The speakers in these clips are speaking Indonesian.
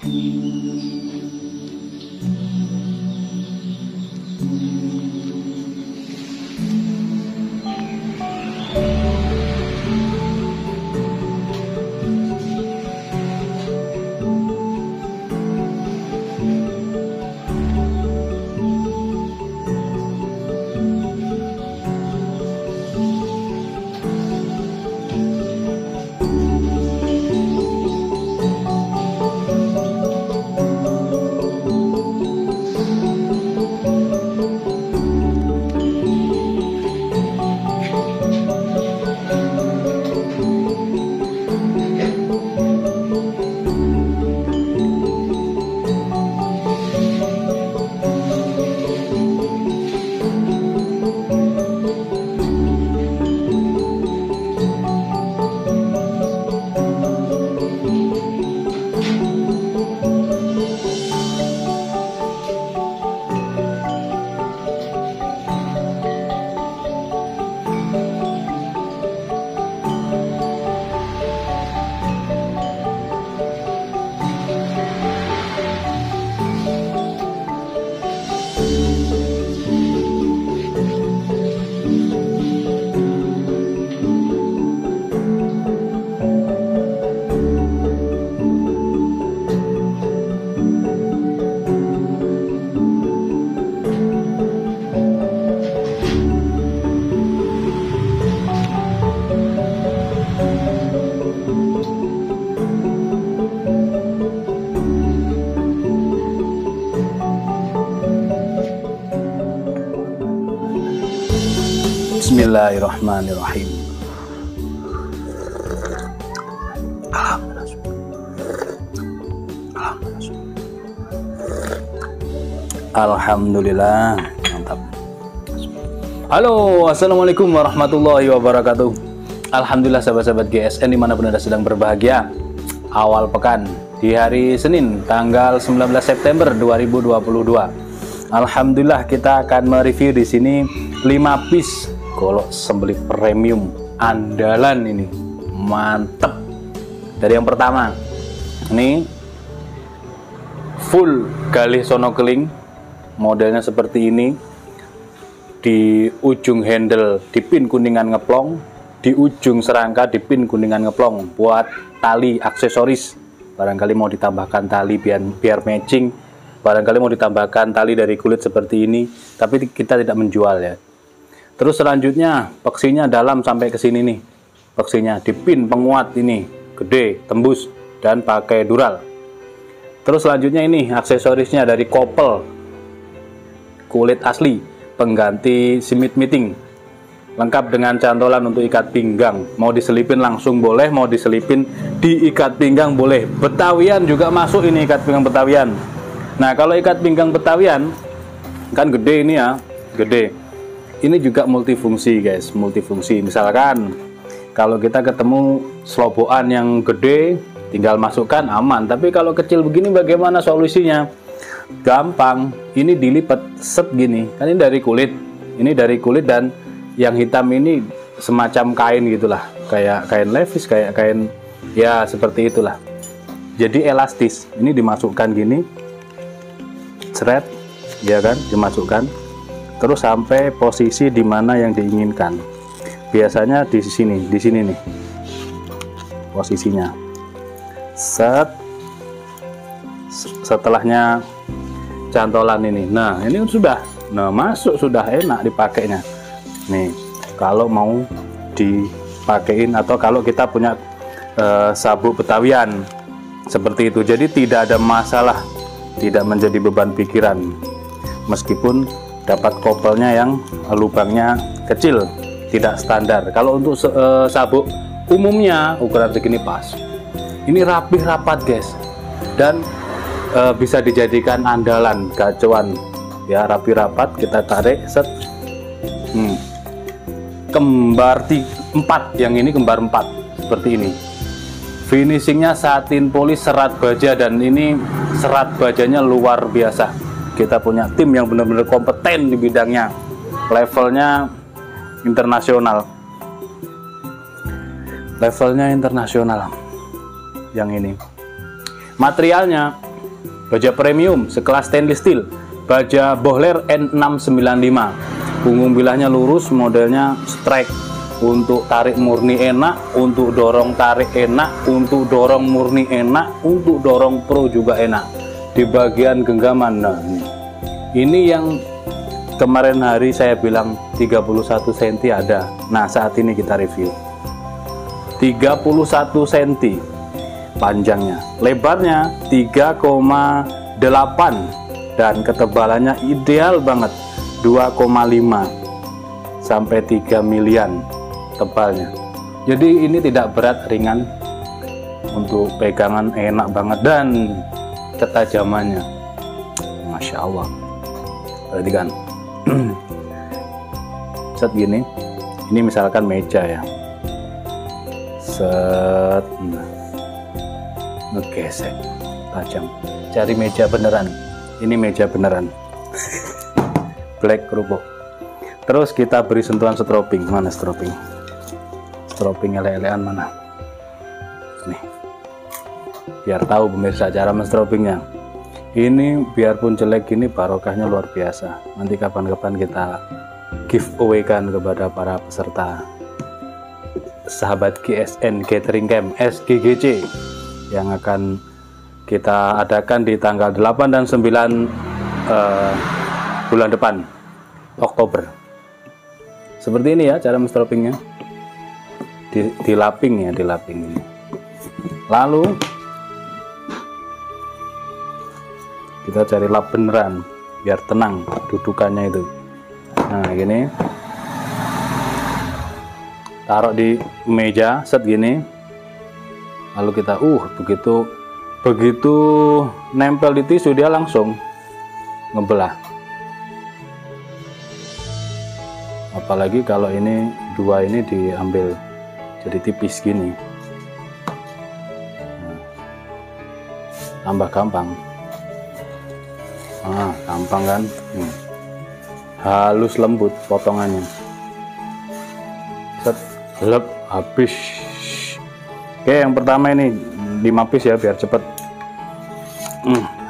Bismillahirrahmanirrahim. Alhamdulillah, mantap. Halo, assalamualaikum warahmatullahi wabarakatuh. Alhamdulillah sahabat-sahabat GSN dimanapun Anda sedang berbahagia. Awal pekan di hari Senin tanggal 19 September 2022. Alhamdulillah kita akan mereview di sini 5 piece golok sembelih premium andalan ini. Mantep. Dari yang pertama, ini full galih sonokeling, modelnya seperti ini. Di ujung handle dipin kuningan ngeplong, di ujung serangka dipin kuningan ngeplong. Buat tali aksesoris, barangkali mau ditambahkan tali biar matching, barangkali mau ditambahkan tali dari kulit seperti ini, tapi kita tidak menjual ya. Terus selanjutnya peksinya dalam sampai ke sini nih, peksinya dipin penguat ini gede, tembus, dan pakai dural. Terus selanjutnya ini aksesorisnya dari kopel kulit asli, pengganti simit meeting, lengkap dengan cantolan untuk ikat pinggang. Mau diselipin langsung boleh, mau diselipin di ikat pinggang boleh. Betawian juga masuk ini, ikat pinggang Betawian. Nah kalau ikat pinggang Betawian kan gede ini ya, gede. Ini juga multifungsi guys, multifungsi. Misalkan kalau kita ketemu selobokan yang gede, tinggal masukkan aman. Tapi kalau kecil begini bagaimana solusinya? Gampang, ini dilipat set gini. Kan ini dari kulit, dan yang hitam ini semacam kain gitulah, kayak kain levis, kayak kain ya seperti itulah. Jadi elastis. Ini dimasukkan gini, seret, ya kan, dimasukkan. Terus sampai posisi di mana yang diinginkan. Biasanya di sini nih posisinya. Setelahnya cantolan ini. Nah, ini sudah. Nah, masuk sudah enak dipakainya. Nih, kalau mau dipakein atau kalau kita punya sabuk Betawian seperti itu. Jadi tidak ada masalah, tidak menjadi beban pikiran. Meskipun dapat kopelnya yang lubangnya kecil, tidak standar. Kalau untuk sabuk umumnya ukuran segini pas. Ini rapih rapat guys, dan bisa dijadikan andalan gacuan ya, rapi rapat. Kita tarik set, kembar 4, yang ini kembar 4 seperti ini. Finishingnya satin polis serat baja, dan ini serat bajanya luar biasa. Kita punya tim yang benar-benar kompeten di bidangnya, levelnya internasional, yang ini. Materialnya Baja premium sekelas stainless steel, baja Bohler N695. Punggung bilahnya lurus, modelnya strike. Untuk tarik murni enak, untuk dorong tarik enak, untuk dorong murni enak, untuk dorong pro juga enak. Di bagian genggaman, nah ini yang kemarin hari saya bilang 31 cm ada. Nah, saat ini kita review 31 cm panjangnya, lebarnya 3,8 dan ketebalannya ideal banget 2,5 sampai 3 milian tebalnya. Jadi ini tidak berat, ringan, untuk pegangan enak banget, dan ketajamannya Masya Allah. Perhatikan. Set gini, ini misalkan meja ya, set, ngegesek, tajam. Cari meja beneran, ini meja beneran. Black kerupuk. Terus kita beri sentuhan strobing. Mana strobing? Strobing ele-elean mana? Nih, biar tahu pemirsa cara menstrobingnya. Ini biarpun jelek gini, barokahnya luar biasa. Nanti kapan-kapan kita giveaway kan kepada para peserta sahabat GSN Gathering Camp SGGC yang akan kita adakan di tanggal 8 dan 9 bulan depan, Oktober. Seperti ini ya cara menstrobingnya. Dilaping ya, dilaping ini. Lalu kita cari lap beneran biar tenang dudukannya itu. Nah, gini, taruh di meja, set gini. Lalu kita begitu nempel di tisu, dia langsung ngebelah. Apalagi kalau ini dua ini diambil jadi tipis gini, nah, tambah gampang. Gampang kan? Halus lembut potongannya. Set, lep, habis. Oke, yang pertama ini 5 piece ya biar cepet.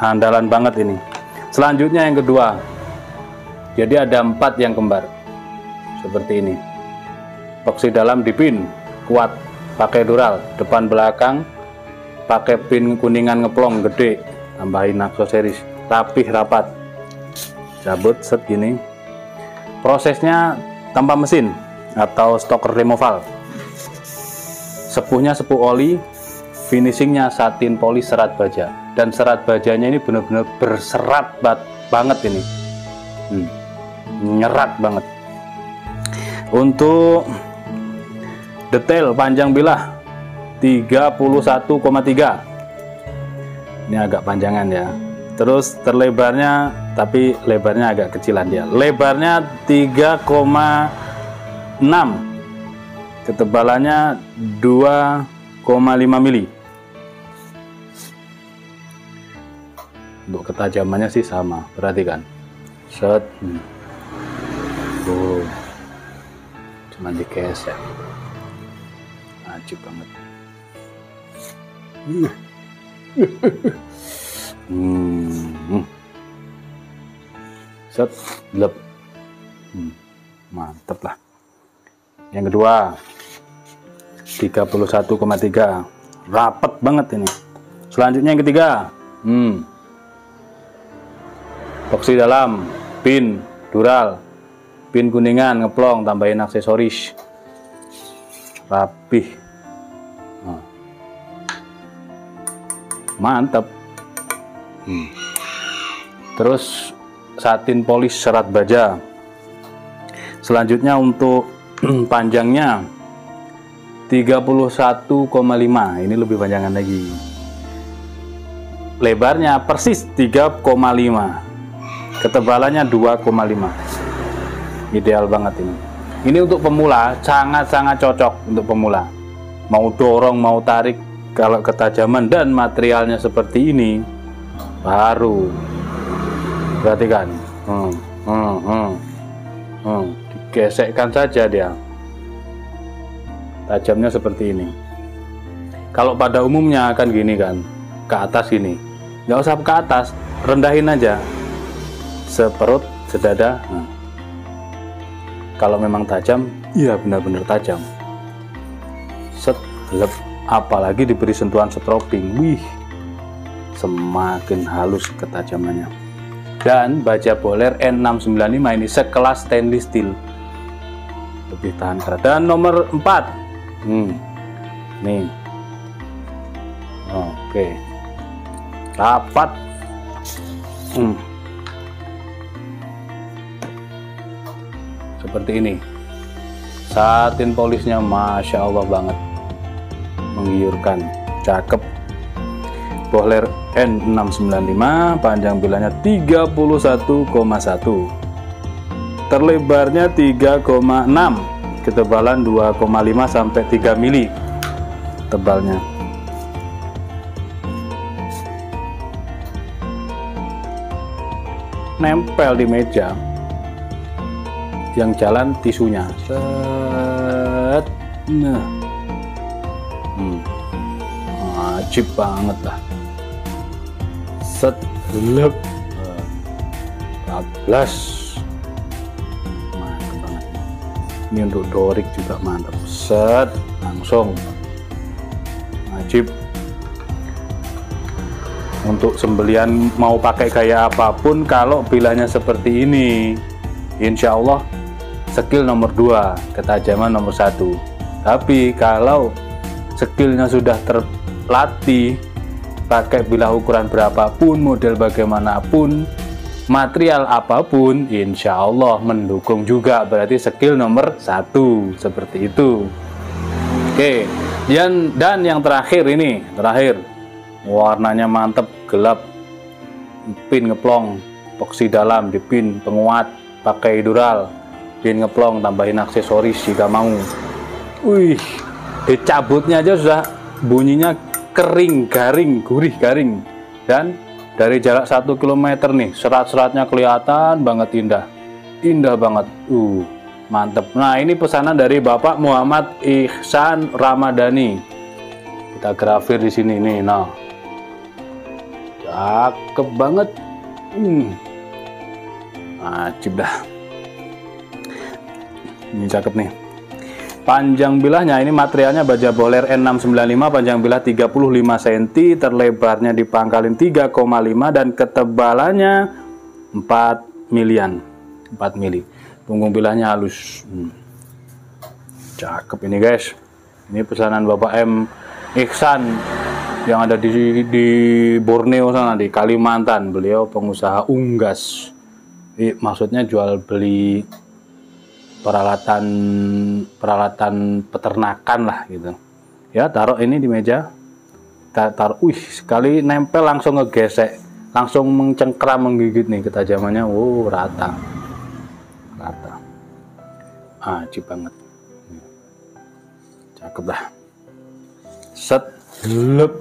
Andalan banget ini. Selanjutnya yang kedua. Jadi ada 4 yang kembar. Seperti ini. Epoxy dalam dipin, kuat, pakai dural, depan belakang, pakai pin kuningan ngeplong gede, tambahin aksesoris, rapih rapat. Cabut set gini. Prosesnya tanpa mesin atau stoker removal. Sepuhnya sepuh oli, finishingnya satin polis serat baja, dan serat bajanya ini benar-benar berserat banget ini, nyerat banget. Untuk detail panjang bilah 31,3, ini agak panjangan ya. Terus terlebarnya, tapi lebarnya agak kecilan dia. Lebarnya 3,6, ketebalannya 2,5 mili. Untuk ketajamannya sih sama, perhatikan. Set. Cuman digesek. Ajib banget. Set, lep. Mantep lah. Yang kedua 31,3, rapet banget ini. Selanjutnya yang ketiga, epoxy dalam, pin dural, pin kuningan ngeplong, tambahin aksesoris, rapih. Mantap. Terus satin polis serat baja. Selanjutnya untuk panjangnya 31,5, ini lebih panjangan lagi. Lebarnya persis 3,5, ketebalannya 2,5. Ideal banget ini. Ini untuk pemula, sangat-sangat cocok untuk pemula. Mau dorong, mau tarik, kalau ketajaman dan materialnya seperti ini, baru perhatikan. Digesekkan saja dia. Tajamnya seperti ini. Kalau pada umumnya kan gini kan, ke atas ini. nggak usah ke atas, rendahin aja seperut, sedada. Kalau memang tajam, iya benar-benar tajam. Set, lep. Apalagi diberi sentuhan strobing, wih, semakin halus ketajamannya. Dan baja Boler N695 ini sekelas stainless steel, lebih tahan keras. Dan nomor 4, nih, oke, rapat, seperti ini. Satin polisnya masya Allah banget, menggiurkan, cakep. Boler N695, panjang bilahnya 31,1, terlebarnya 3,6, ketebalan 2,5 sampai 3 mili tebalnya. Nempel di meja, yang jalan tisunya, set, nah, wajib banget lah, set, lep, 14, mantap banget. Ini untuk dorik juga mantap, set, langsung, wajib. Untuk sembelian mau pakai gaya apapun, kalau bilahnya seperti ini, insya Allah skill nomor 2, ketajaman nomor 1. Tapi kalau skillnya sudah terlatih, pakai bilah ukuran berapapun, model bagaimanapun, material apapun, insya Allah mendukung juga. Berarti skill nomor 1, seperti itu. Oke, dan yang terakhir ini, warnanya mantep, gelap, pin ngeplong, epoksi dalam, dipin, penguat, pakai dural, pin ngeplong, tambahin aksesoris jika mau. Wih, dicabutnya aja sudah bunyinya kering, garing, gurih, garing. Dan dari jarak 1 km nih, serat-seratnya kelihatan banget, indah banget. Mantep. Nah, ini pesanan dari Bapak Muhammad Ihsan Ramadhani. Kita grafir di sini nih, nah, cakep banget. Wajib dah. Ini cakep nih. Panjang bilahnya ini materialnya baja Boler N695, panjang bilah 35 cm, terlebarnya dipangkalin 3,5 dan ketebalannya 4 milian. 4 mili. Punggung bilahnya halus. Cakep ini guys. Ini pesanan Bapak M Ihsan yang ada di Borneo sana, di Kalimantan. Beliau pengusaha unggas. Maksudnya jual beli peralatan peternakan lah gitu. Ya, taruh ini di meja. Taruh, sekali nempel langsung ngegesek, langsung mencengkram, menggigit nih ketajamannya. Rata. Ajib banget. Cakep dah. Set, lep,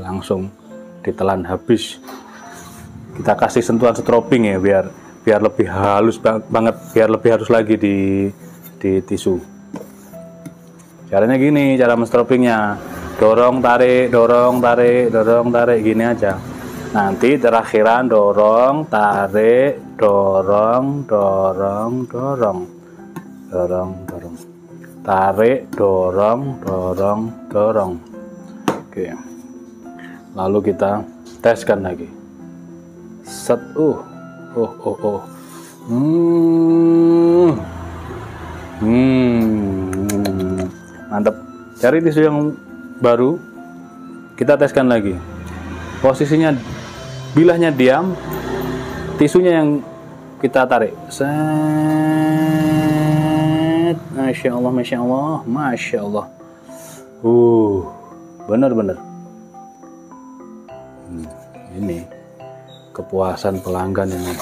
langsung ditelan habis. Kita kasih sentuhan strobing ya, biar lebih halus banget, biar lebih halus lagi di tisu. Caranya gini, cara menstrobingnya, dorong tarik, dorong tarik, dorong tarik, gini aja. Nanti terakhiran dorong tarik, dorong, dorong, dorong, dorong, dorong, tarik, dorong, dorong, dorong. Oke, lalu kita teskan lagi. Set, mantap. Cari tisu yang baru, kita teskan lagi. Posisinya bilahnya diam, tisunya yang kita tarik. Set, masya Allah, masya Allah, masya Allah. Bener-bener. Ini kepuasan pelanggan ini,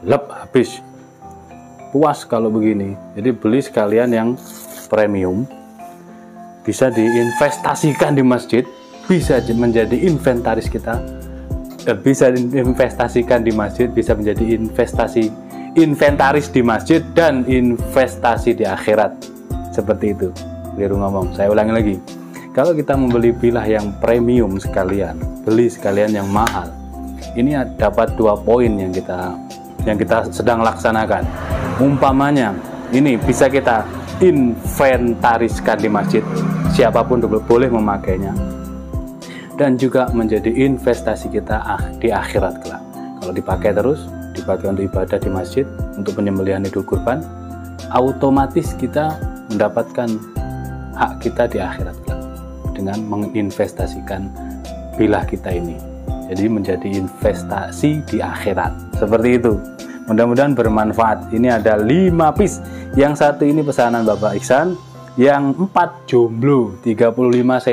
lep habis, puas kalau begini. Jadi beli sekalian yang premium, bisa diinvestasikan di masjid, bisa menjadi inventaris kita, bisa diinvestasikan di masjid, bisa menjadi inventaris di masjid, dan investasi di akhirat. Seperti itu, keliru ngomong, saya ulangi lagi. Kalau kita membeli bilah yang premium sekalian, beli sekalian yang mahal, Ini dapat 2 poin yang kita sedang laksanakan. Umpamanya ini bisa kita inventariskan di masjid, siapapun boleh memakainya, dan juga menjadi investasi kita di akhirat kelak. Kalau dipakai terus, dipakai untuk ibadah di masjid, untuk penyembelihan Idul Kurban, otomatis kita mendapatkan hak kita di akhirat kelak dengan menginvestasikan bilah kita ini. Jadi menjadi investasi di akhirat. Seperti itu. Mudah-mudahan bermanfaat. Ini ada 5 piece. Yang satu ini pesanan Bapak Iksan, yang 4 jomblo 31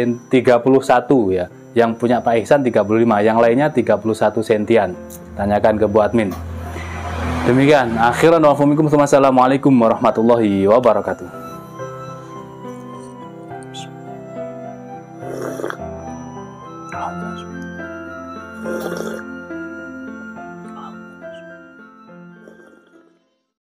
ya. Yang punya Pak Iksan 35, yang lainnya 31 sentian. Tanyakan ke Bu Admin. Demikian, akhiran wa assalamualaikum warahmatullahi wabarakatuh.